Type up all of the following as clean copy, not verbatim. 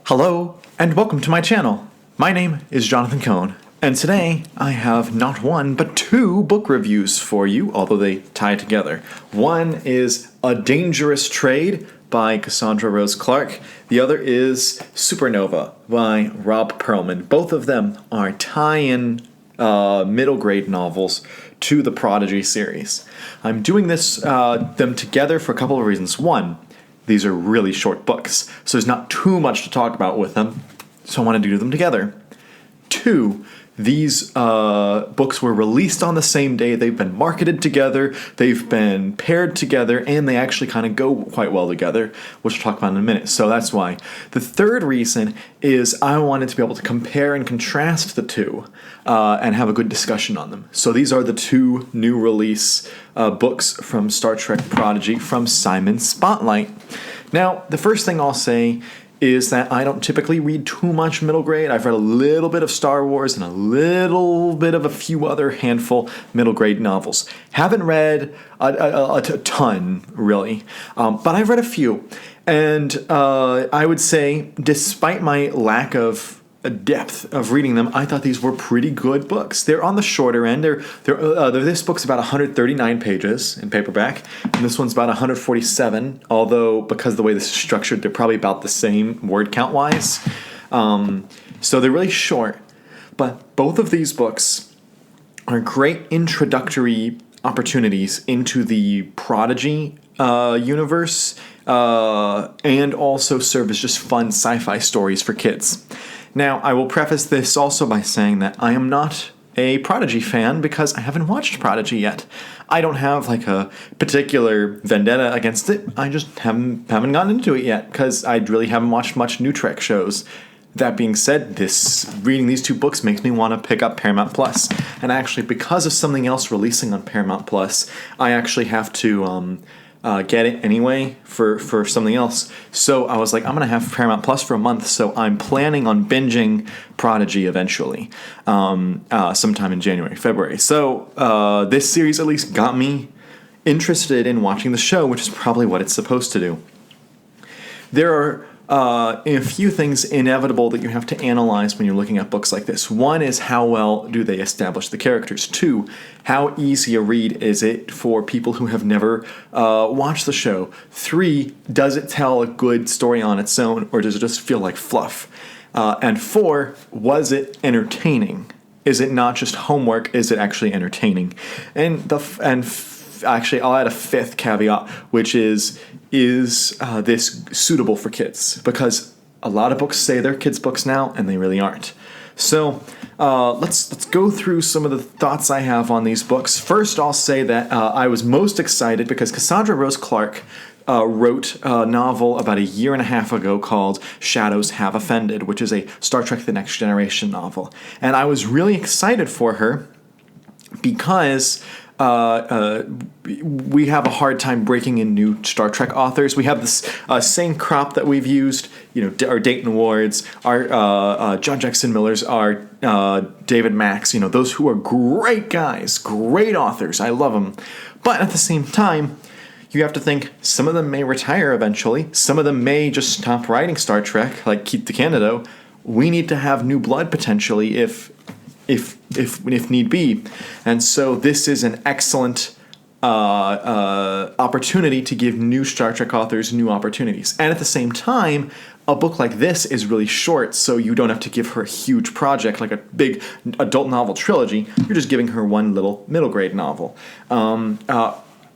Hello, and welcome to my channel. My name is Jonathan Cohn, and today I have not one, but two book reviews for you, although they tie together. One is A Dangerous Trade by Cassandra Rose Clarke. The other is Supernova by Robb Pearlman. Both of them are tie-in middle grade novels to the Prodigy series. I'm doing them together for a couple of reasons. One, these are really short books, so there's not too much to talk about with them, so I wanted to do them together. Two, these books were released on the same day. They've been marketed together, they've been paired together, and they actually kind of go quite well together, which we'll talk about in a minute, so that's why. The third reason is I wanted to be able to compare and contrast the two and have a good discussion on them. So these are the two new release books from Star Trek Prodigy from Simon Spotlight. Now, the first thing I'll say is that I don't typically read too much middle grade. I've read a little bit of Star Wars and a little bit of a few other handful middle grade novels. Haven't read a ton, really, but I've read a few. And I would say, despite my lack of depth of reading them, I thought these were pretty good books. They're on the shorter end. This book's about 139 pages in paperback, and this one's about 147, although because of the way this is structured, they're probably about the same word count-wise. So they're really short, but both of these books are great introductory opportunities into the Prodigy universe, and also serve as just fun sci-fi stories for kids. Now, I will preface this also by saying that I am not a Prodigy fan because I haven't watched Prodigy yet. I don't have like a particular vendetta against it. I just haven't gotten into it yet because I really haven't watched much new Trek shows. That being said, reading these two books makes me want to pick up Paramount Plus. And actually, because of something else releasing on Paramount Plus, I actually have to get it anyway for something else. So I was like, I'm going to have Paramount Plus for a month, so I'm planning on binging Prodigy eventually, sometime in January, February. So this series at least got me interested in watching the show, which is probably what it's supposed to do. There are a few things inevitable that you have to analyze when you're looking at books like this. One is how well do they establish the characters. Two, how easy a read is it for people who have never watched the show. Three, does it tell a good story on its own, or does it just feel like fluff? And four, was it entertaining? Is it not just homework? Is it actually entertaining? Actually, I'll add a fifth caveat, which is this suitable for kids? Because a lot of books say they're kids' books now, and they really aren't. So let's go through some of the thoughts I have on these books. First, I'll say that I was most excited because Cassandra Rose Clarke wrote a novel about a year and a half ago called Shadows Have Offended, which is a Star Trek The Next Generation novel. And I was really excited for her because we have a hard time breaking in new Star Trek authors. We have this same crop that we've used, our Dayton Wards, our John Jackson Millers, our David Max, those who are great guys, great authors. I love them. But at the same time, you have to think some of them may retire eventually. Some of them may just stop writing Star Trek, like Keith DeCandido. We need to have new blood potentially if need be. And so this is an excellent opportunity to give new Star Trek authors new opportunities. And at the same time, a book like this is really short, so you don't have to give her a huge project like a big adult novel trilogy. You're just giving her one little middle grade novel.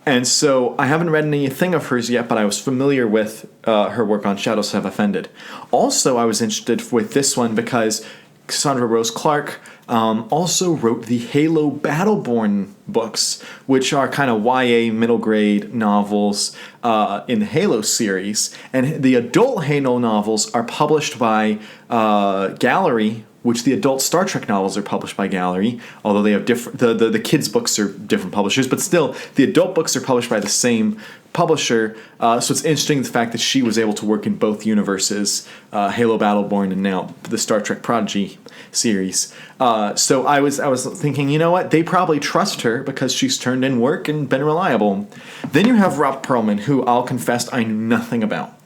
And so I haven't read anything of hers yet, but I was familiar with her work on Shadows Have Offended. Also, I was interested with this one because Cassandra Rose Clarke also wrote the Halo Battleborn books, which are kind of YA middle grade novels in the Halo series. And the adult Halo novels are published by Gallery, which the adult Star Trek novels are published by Gallery, although they have different. The kids' books are different publishers, but still, the adult books are published by the same publisher. So it's interesting the fact that she was able to work in both universes, Halo Battleborn and now the Star Trek Prodigy series. So I was thinking, you know what? They probably trust her because she's turned in work and been reliable. Then you have Robb Pearlman, who I'll confess I knew nothing about.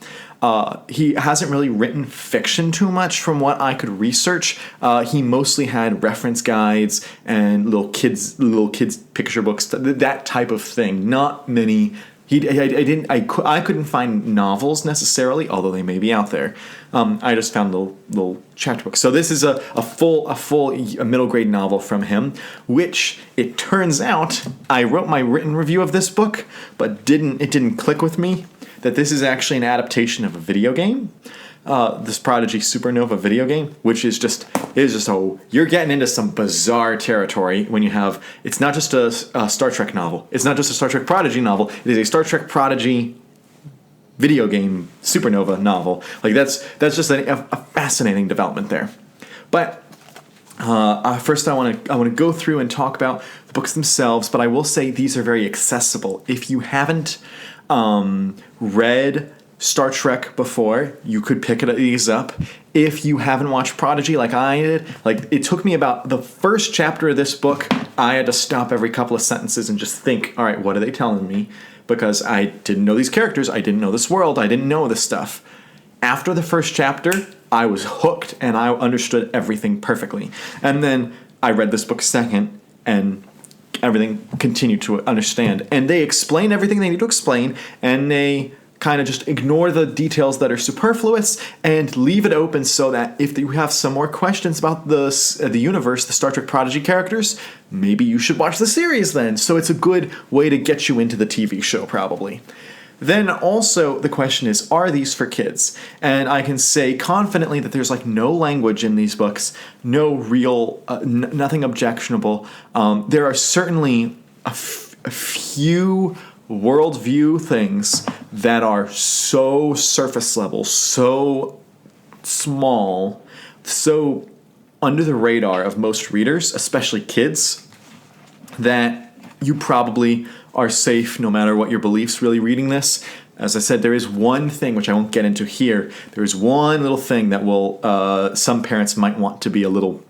he hasn't really written fiction too much from what I could research. He mostly had reference guides and little kids picture books, that type of thing. Not many. I couldn't find novels necessarily, although they may be out there. I just found little chapter books. So this is a full middle grade novel from him, which it turns out I wrote my written review of this book, but it didn't click with me that this is actually an adaptation of a video game. This Prodigy Supernova video game, which is just you're getting into some bizarre territory when you have, it's not just a Star Trek novel, it's not just a Star Trek Prodigy novel, it is a Star Trek Prodigy video game Supernova novel. Like that's just a fascinating development there. But first I want to go through and talk about the books themselves, but I will say these are very accessible. If you haven't read Star Trek before, you could pick these up. If you haven't watched Prodigy like I did, like it took me about the first chapter of this book, I had to stop every couple of sentences and just think, all right, what are they telling me? Because I didn't know these characters, I didn't know this world, I didn't know this stuff. After the first chapter, I was hooked and I understood everything perfectly. And then I read this book second and everything continued to understand. And they explain everything they need to explain, and they kind of just ignore the details that are superfluous and leave it open so that if you have some more questions about the universe, the Star Trek Prodigy characters, maybe you should watch the series then. So it's a good way to get you into the TV show, probably. Then also the question is, are these for kids? And I can say confidently that there's like no language in these books, no real, nothing objectionable. There are certainly a few worldview things that are so surface level, so small, so under the radar of most readers, especially kids, that you probably are safe no matter what your beliefs really reading this. As I said, there is one thing, which I won't get into here, there is one little thing that will some parents might want to be a little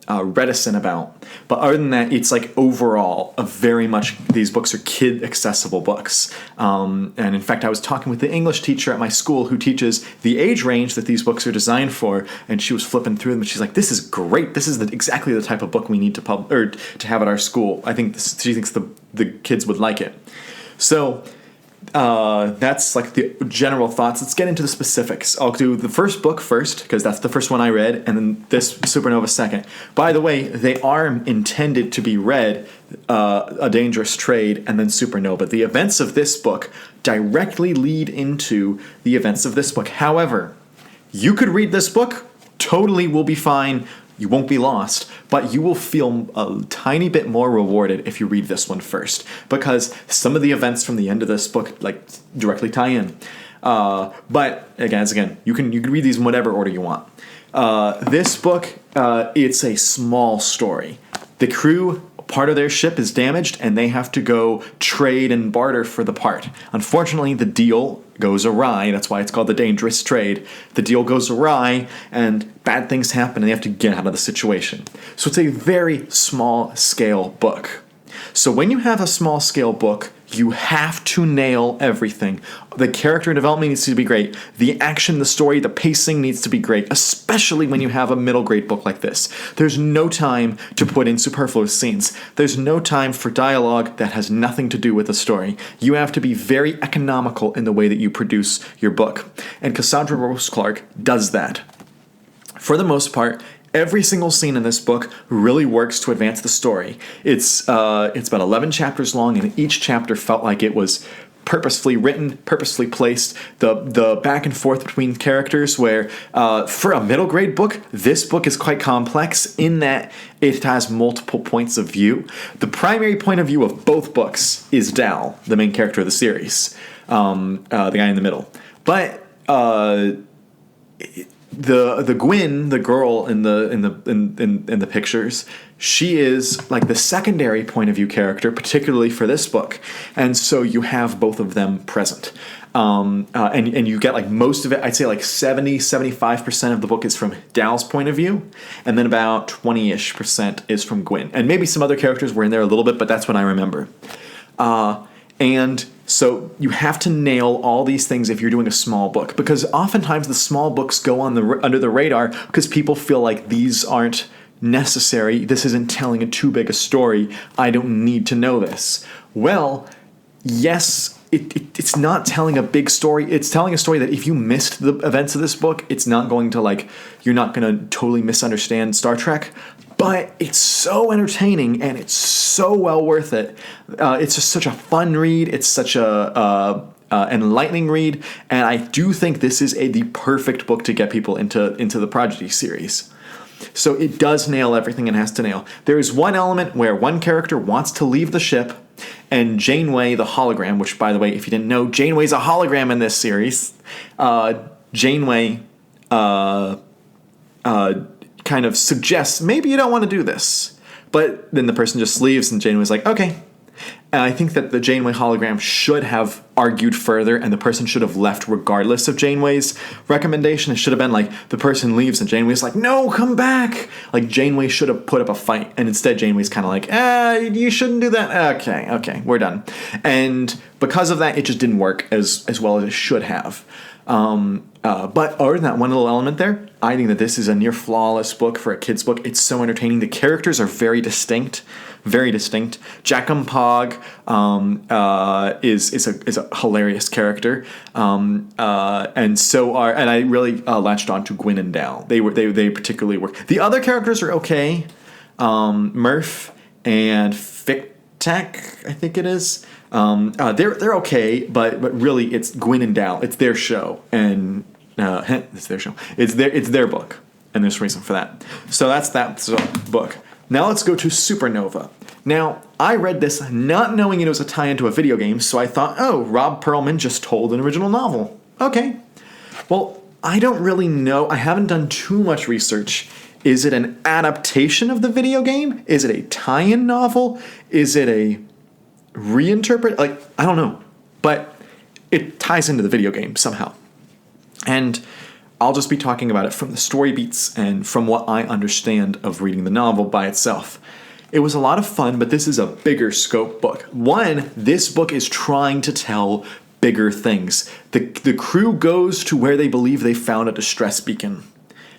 reticent about. But other than that, it's like overall a very much, these books are kid accessible books. And in fact, I was talking with the English teacher at my school who teaches the age range that these books are designed for, and she was flipping through them and she's like, this is great. This is exactly the type of book we need to have at our school. I think she thinks the kids would like it. So that's like the general thoughts. Let's get into the specifics. I'll do the first book first, because that's the first one I read, and then this Supernova second. By the way, they are intended to be read, A Dangerous Trade and then Supernova. The events of this book directly lead into the events of this book. However, you could read this book, totally will be fine. You won't be lost, but you will feel a tiny bit more rewarded if you read this one first, because some of the events from the end of this book like directly tie in. But again, you can read these in whatever order you want. This book, it's a small story. The crew, part of their ship is damaged, and they have to go trade and barter for the part. Unfortunately, the deal goes awry. That's why it's called The Dangerous Trade. The deal goes awry, and bad things happen, and they have to get out of the situation. So it's a very small-scale book. So when you have a small-scale book, you have to nail everything. The character development needs to be great. The action, the story, the pacing needs to be great, especially when you have a middle grade book like this. There's no time to put in superfluous scenes. There's no time for dialogue that has nothing to do with the story. You have to be very economical in the way that you produce your book. And Cassandra Rose Clarke does that. For the most part, every single scene in this book really works to advance the story. It's about 11 chapters long, and each chapter felt like it was purposefully written, purposefully placed. The back and forth between characters, where for a middle grade book, this book is quite complex in that it has multiple points of view. The primary point of view of both books is Dal, the main character of the series, the guy in the middle. But the Gwyn, the girl in the pictures, she is like the secondary point of view character, particularly for this book, and so you have both of them present, and you get like most of it. I'd say like 70-75% of the book is from Dal's point of view, and then about 20-ish% is from Gwyn, and maybe some other characters were in there a little bit, but that's what I remember. And so you have to nail all these things if you're doing a small book, because oftentimes the small books go under the radar because people feel like these aren't necessary. This isn't telling too big a story. I don't need to know this. Well, yes, it's not telling a big story. It's telling a story that if you missed the events of this book, it's not going to you're not going to totally misunderstand Star Trek. But it's so entertaining and it's so well worth it. It's just such a fun read. It's such a enlightening read, and I do think this is the perfect book to get people into the Prodigy series. So it does nail everything it has to nail. There is one element where one character wants to leave the ship, and Janeway, the hologram, which, by the way, if you didn't know, Janeway's a hologram in this series. Janeway kind of suggests, maybe you don't want to do this. But then the person just leaves, and Janeway's like, okay. And I think that the Janeway hologram should have argued further, and the person should have left regardless of Janeway's recommendation. It should have been like, the person leaves, and Janeway's like, no, come back. Like, Janeway should have put up a fight, and instead Janeway's kind of like, you shouldn't do that. Okay, we're done. And because of that, it just didn't work as well as it should have. But other than that one little element there, I think that this is a near flawless book for a kid's book. It's so entertaining. The characters are very distinct. Jackum Pog is a hilarious character, and I really latched on to Gwyn and Dal. They particularly work. The other characters are okay. Murph and Fictac, I think it is. They're okay, but really it's Gwyn and Dal. It's their show, and it's their show. It's their book, and there's a reason for that. So that's that book. Now let's go to Supernova. Now, I read this not knowing it was a tie into a video game, so I thought, Robb Pearlman just told an original novel. Okay. Well, I don't really know. I haven't done too much research. Is it an adaptation of the video game? Is it a tie-in novel? Is it a reinterpret? I don't know. But it ties into the video game somehow. And I'll just be talking about it from the story beats and from what I understand of reading the novel by itself. It was a lot of fun, but this is a bigger scope book. One, this book is trying to tell bigger things. The crew goes to where they believe they found a distress beacon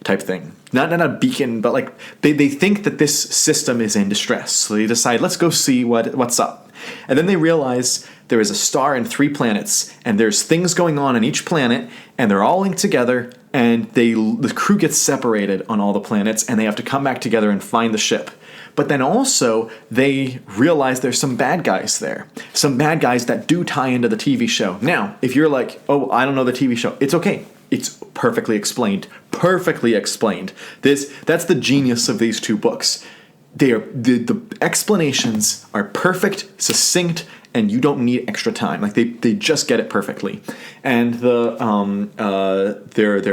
type thing. Not a beacon, but they think that this system is in distress. So they decide, let's go see what's up. And then they realize there is a star and 3 planets, and there's things going on each planet, and they're all linked together, and the crew gets separated on all the planets, and they have to come back together and find the ship. But then also, they realize there's some bad guys there. Some bad guys that do tie into the TV show. Now, if you're like, I don't know the TV show, it's okay. It's perfectly explained. That's the genius of these two books. The explanations are perfect, succinct, and you don't need extra time. They just get it perfectly. And they're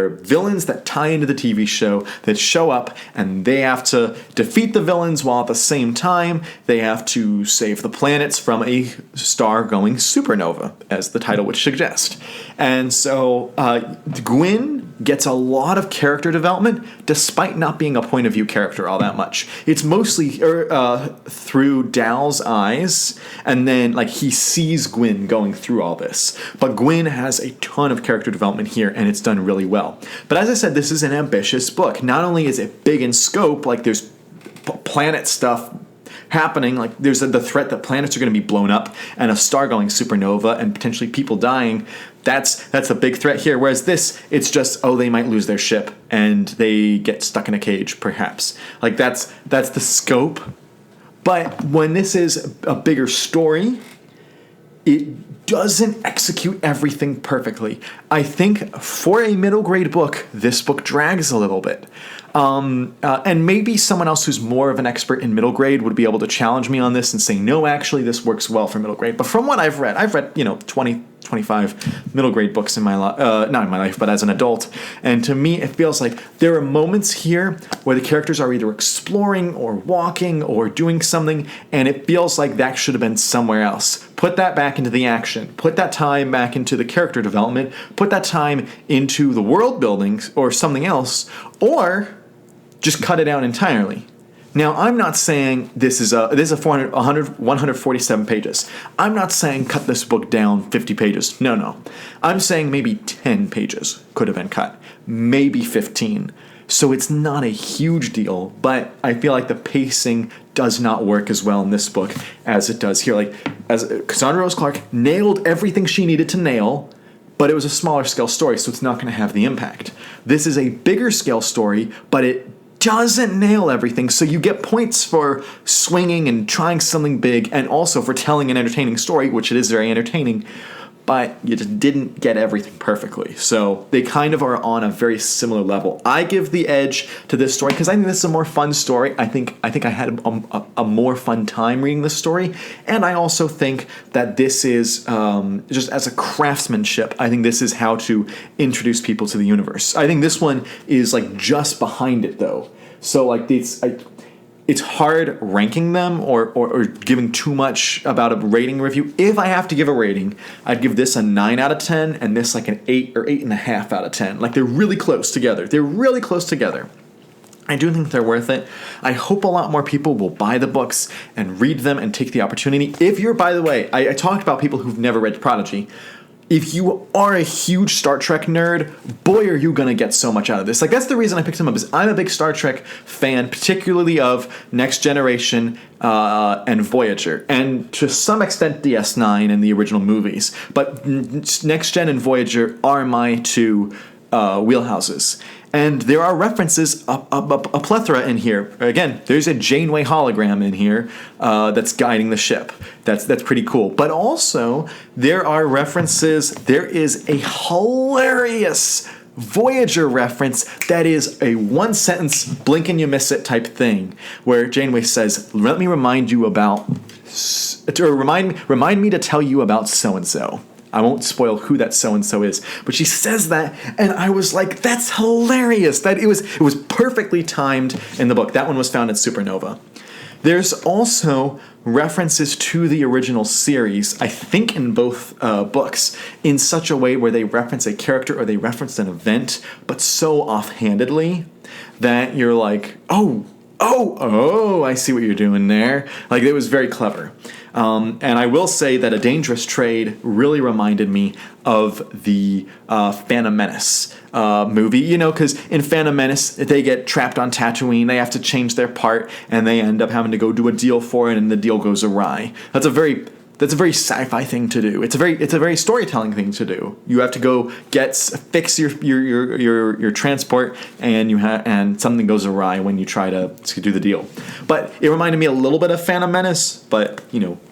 villains that tie into the TV show that show up, and they have to defeat the villains while at the same time they have to save the planets from a star going supernova, as the title would suggest. And so Gwyn gets a lot of character development despite not being a point of view character all that much. It's mostly through Dal's eyes, and then he sees Gwyn going through all this. But Gwyn has a ton of character development here, and it's done really well. But as I said, this is an ambitious book. Not only is it big in scope, there's planet stuff happening, there's the threat that planets are going to be blown up and a star going supernova and potentially people dying. That's a big threat here. Whereas this, it's just, they might lose their ship and they get stuck in a cage, perhaps. That's the scope. But when this is a bigger story, it doesn't execute everything perfectly. I think for a middle grade book, this book drags a little bit. And maybe someone else who's more of an expert in middle grade would be able to challenge me on this and say, no, actually, this works well for middle grade. But from what I've read, 20, 25 middle grade books in my life, not in my life, but as an adult. And to me, it feels like there are moments here where the characters are either exploring or walking or doing something, and it feels like that should have been somewhere else. Put that back into the action. Put that time back into the character development. Put that time into the world building or something else, or just cut it out entirely. Now, I'm not saying this is a 147 pages. I'm not saying cut this book down 50 pages. No. I'm saying maybe 10 pages could have been cut. Maybe 15. So it's not a huge deal, but I feel like the pacing does not work as well in this book as it does here. Like, as Cassandra Rose Clarke nailed everything she needed to nail, but it was a smaller scale story, so it's not going to have the impact. This is a bigger scale story, but it doesn't nail everything, so you get points for swinging and trying something big, and also for telling an entertaining story, which it is very entertaining, but you just didn't get everything perfectly. So they kind of are on a very similar level. I give the edge to this story because I think this is a more fun story. I think I had a more fun time reading this story, and I also think that this is just as a craftsmanship, I think this is how to introduce people to the universe. I think this one is like just behind it though. So like it's hard ranking them or giving too much about a rating review. If I have to give a rating, I'd give this a 9 out of 10 and this like an 8 or 8.5 out of 10. Like they're really close together. I do think they're worth it. I hope a lot more people will buy the books and read them and take the opportunity. If you're, by the way, I talked about people who've never read Prodigy. If you are a huge Star Trek nerd, boy, are you going to get so much out of this. Like, that's the reason I picked him up, is I'm a big Star Trek fan, particularly of Next Generation and Voyager, and to some extent DS9 and the original movies. But Next Gen and Voyager are my two wheelhouses. And there are references, a plethora in here. Again, there's a Janeway hologram in here that's guiding the ship. That's pretty cool. But also, there are references. There is a hilarious Voyager reference that is a one-sentence, blink and you miss it type thing, where Janeway says, "Let me remind you about, or remind me to tell you about so-and-so." I won't spoil who that so-and-so is, but she says that, and I was like, that's hilarious. That it was perfectly timed in the book. That one was found in Supernova. There's also references to the original series, I think in both books, in such a way where they reference a character or they reference an event, but so offhandedly that you're like, oh, I see what you're doing there. Like, it was very clever. And I will say that A Dangerous Trade really reminded me of the Phantom Menace movie, you know, because in Phantom Menace, they get trapped on Tatooine, they have to change their part, and they end up having to go do a deal for it, and the deal goes awry. That's a very sci-fi thing to do. It's a very storytelling thing to do. You have to go fix your transport, and something goes awry when you try to do the deal. But it reminded me a little bit of Phantom Menace, but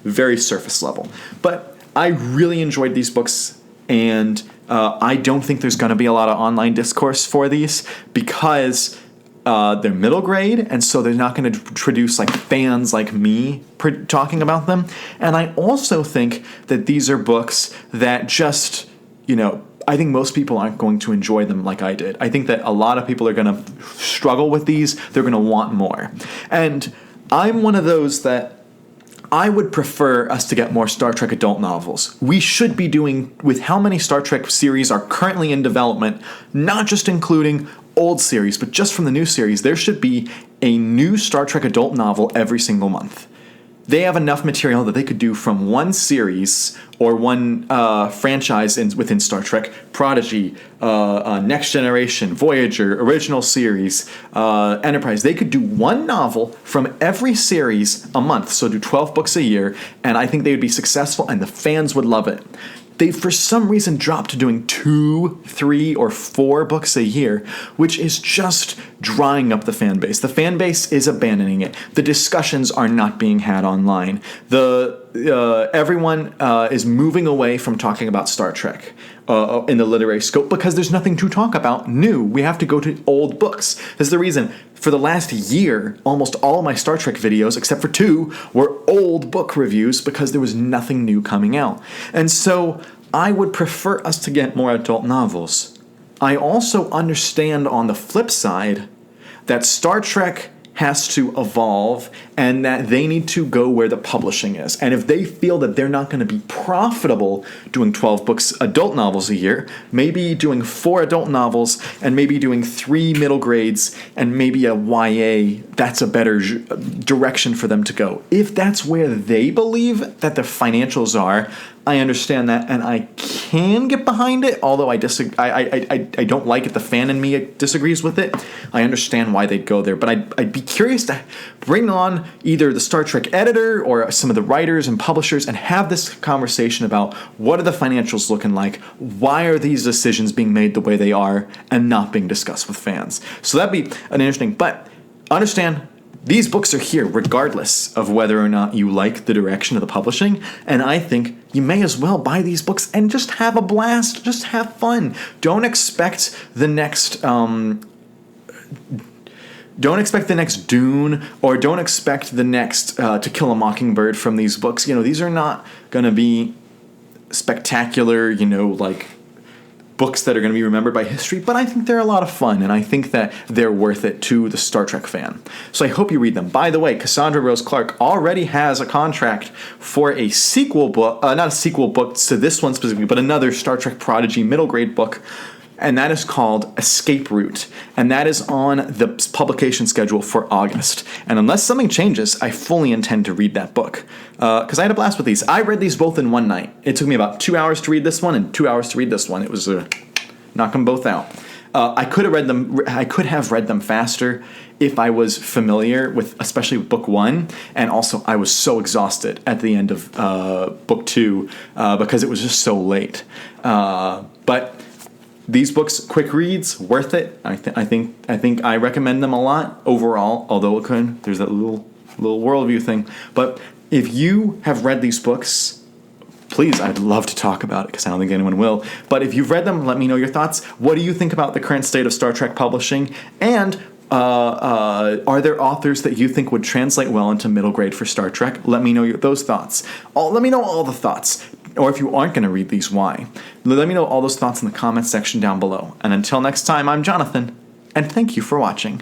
very surface level. But I really enjoyed these books, and I don't think there's going to be a lot of online discourse for these because they're middle grade, and so they're not going to produce like fans like me talking about them. And I also think that these are books that just, I think most people aren't going to enjoy them like I did. I think that a lot of people are going to struggle with these. They're going to want more. And I'm one of those that I would prefer us to get more Star Trek adult novels. We should be doing, with how many Star Trek series are currently in development, not just including old series, but just from the new series, there should be a new Star Trek adult novel every single month. They have enough material that they could do from one series or one franchise within Star Trek, Prodigy, Next Generation, Voyager, original series, Enterprise. They could do one novel from every series a month, so do 12 books a year, and I think they would be successful and the fans would love it. They, for some reason, dropped to doing 2, 3, or 4 books a year, which is just drying up the fan base. The fan base is abandoning it. The discussions are not being had online. Everyone is moving away from talking about Star Trek in the literary scope because there's nothing to talk about new. We have to go to old books. That's the reason. For the last year, almost all of my Star Trek videos, except for 2, were old book reviews because there was nothing new coming out. And so I would prefer us to get more adult novels. I also understand on the flip side that Star Trek has to evolve and that they need to go where the publishing is. And if they feel that they're not going to be profitable doing 12 books, adult novels a year, maybe doing 4 adult novels and maybe doing 3 middle grades and maybe a YA, that's a better direction for them to go. If that's where they believe that the financials are, I understand that, and I can get behind it, although I disagree. I don't like it. The fan in me disagrees with it. I understand why they'd go there, but I'd be curious to bring on either the Star Trek editor or some of the writers and publishers and have this conversation about what are the financials looking like, why are these decisions being made the way they are, and not being discussed with fans. So that'd be an interesting, but understand, these books are here regardless of whether or not you like the direction of the publishing, and I think you may as well buy these books and just have a blast, just have fun. Don't expect the next Dune, or don't expect the next To Kill a Mockingbird from these books. These are not going to be spectacular, like books that are going to be remembered by history, but I think they're a lot of fun, and I think that they're worth it to the Star Trek fan. So I hope you read them. By the way, Cassandra Rose Clarke already has a contract for a sequel book, not a sequel book to this one specifically, but another Star Trek Prodigy middle grade book, and that is called Escape Route, and that is on the publication schedule for August. And unless something changes, I fully intend to read that book, because I had a blast with these. I read these both in one night. It took me about 2 hours to read this one and 2 hours to read this one. It was knock them both out. I could have read them faster if I was familiar with, especially with book 1, and also I was so exhausted at the end of book 2 because it was just so late. But these books, quick reads, worth it. I think I recommend them a lot overall. Although there's that little worldview thing. But if you have read these books, please, I'd love to talk about it because I don't think anyone will. But if you've read them, let me know your thoughts. What do you think about the current state of Star Trek publishing? And are there authors that you think would translate well into middle grade for Star Trek? Let me know those thoughts. Let me know all the thoughts. Or if you aren't going to read these, why? Let me know all those thoughts in the comments section down below. And until next time, I'm Jonathan, and thank you for watching.